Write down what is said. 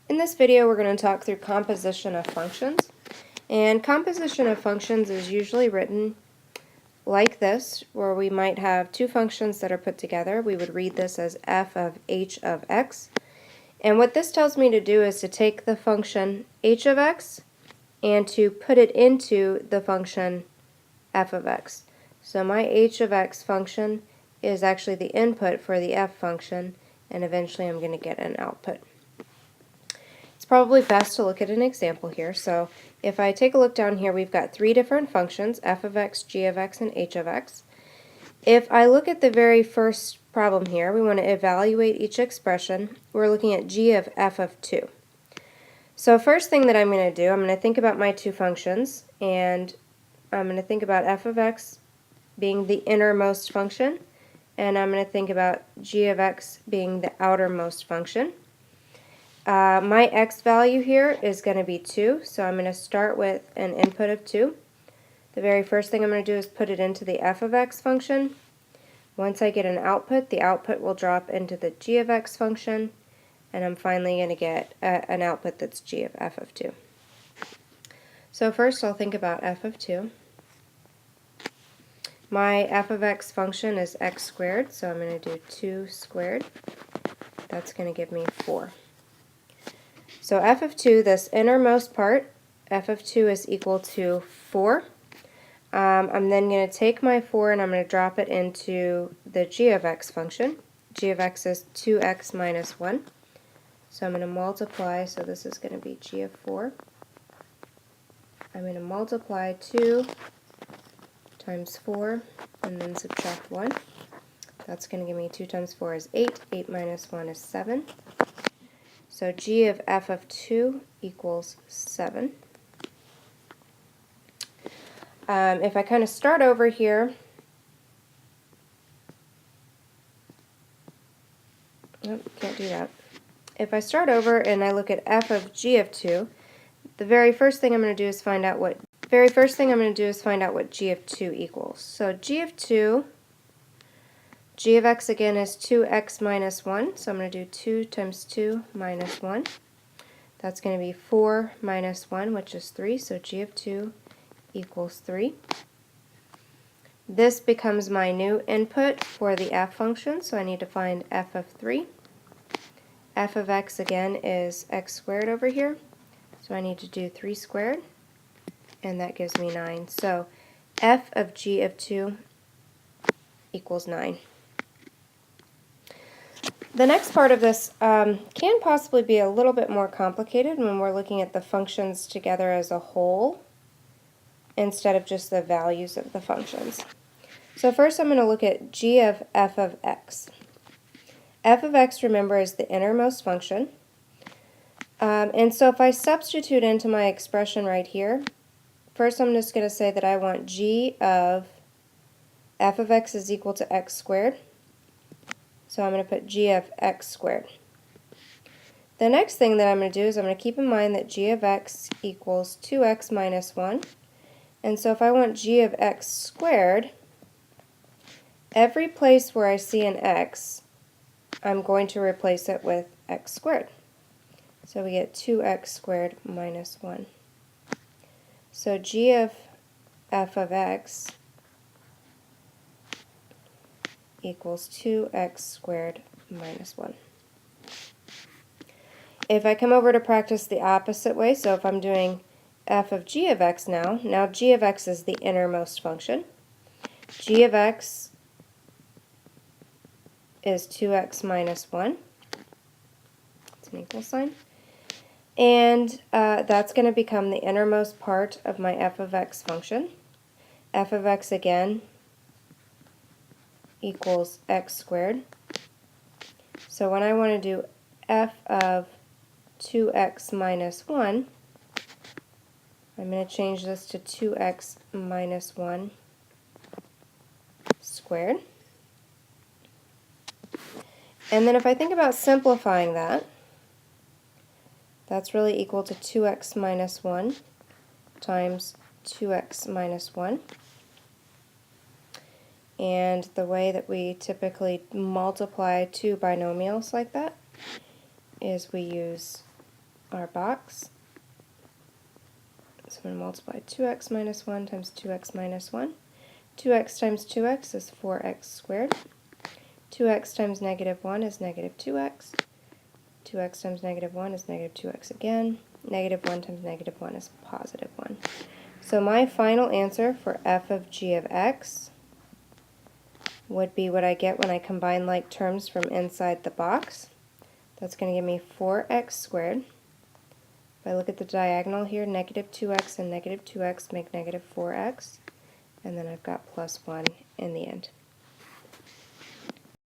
In this video, we're going to talk through composition of functions. And composition of functions is usually written like this, where we might have two functions that are put together. We would read this as f of h of x. And what this tells me to do is to take the function h of x and to put it into the function f of x. So my h of x function is actually the input for the f function, and eventually I'm going to get an output. It's probably best to look at an example here. So if I take a look down here, we've got three different functions, f of x, g of x, and h of x. If I look at the very first problem here, we want to evaluate each expression. We're looking at g of f of 2. So first thing that I'm going to do, I'm going to think about my two functions, and I'm going to think about f of x being the innermost function, and I'm going to think about g of x being the outermost function. My x value here is going to be 2, so I'm going to start with an input of 2. The very first thing I'm going to do is put it into the f of x function. Once I get an output, the output will drop into the g of x function, and I'm finally going to get an output that's g of f of 2. So first I'll think about f of 2. My f of x function is x squared, so I'm going to do 2 squared. That's going to give me 4. So f of 2, this innermost part, f of 2 is equal to 4. I'm then going to take my 4 and I'm going to drop it into the g of x function. G of x is 2x minus 1. So I'm going to multiply, so this is going to be g of 4. I'm going to multiply 2 times 4 and then subtract 1. That's going to give me 2 times 4 is 8. 8 minus 1 is 7. So g of f of 2 equals 7. If I kind of start over here, can't do that. If I start over and I look at f of g of 2, the very first thing I'm going to do is find out what g of 2 equals. So g of 2, g of x again is 2x minus 1, so I'm going to do 2 times 2 minus 1. That's going to be 4 minus 1, which is 3, so g of 2 equals 3. This becomes my new input for the f function, so I need to find f of 3. F of x again is x squared over here, so I need to do 3 squared, and that gives me 9. So f of g of 2 equals 9. The next part of this can possibly be a little bit more complicated when we're looking at the functions together as a whole instead of just the values of the functions. So first I'm going to look at g of f of x. F of x, remember, is the innermost function. And so if I substitute into my expression right here, first I'm just going to say that I want g of f of x is equal to x squared. So I'm going to put g of x squared. The next thing that I'm going to do is I'm going to keep in mind that g of x equals 2x minus 1. And so if I want g of x squared, every place where I see an x, I'm going to replace it with x squared. So we get 2x squared minus 1. So g of f of x equals 2x squared minus 1. If I come over to practice the opposite way, so if I'm doing f of g of x now g of x is the innermost function. G of x is 2x minus 1. It's an equal sign. And that's going to become the innermost part of my f of x function. F of x again equals x squared. So when I want to do f of 2x minus 1, I'm going to change this to 2x minus 1 squared. And then if I think about simplifying that, that's really equal to 2x minus 1 times 2x minus 1. And the way that we typically multiply two binomials like that is we use our box. So I'm going to multiply 2x minus 1 times 2x minus 1. 2x times 2x is 4x squared. 2x times negative 1 is negative 2x. 2x times negative 1 is negative 2x again. Negative 1 times negative 1 is positive 1. So my final answer for f of g of x would be what I get when I combine like terms from inside the box. That's going to give me 4x squared. If I look at the diagonal here, negative 2x and negative 2x make negative 4x. And then I've got plus 1 in the end.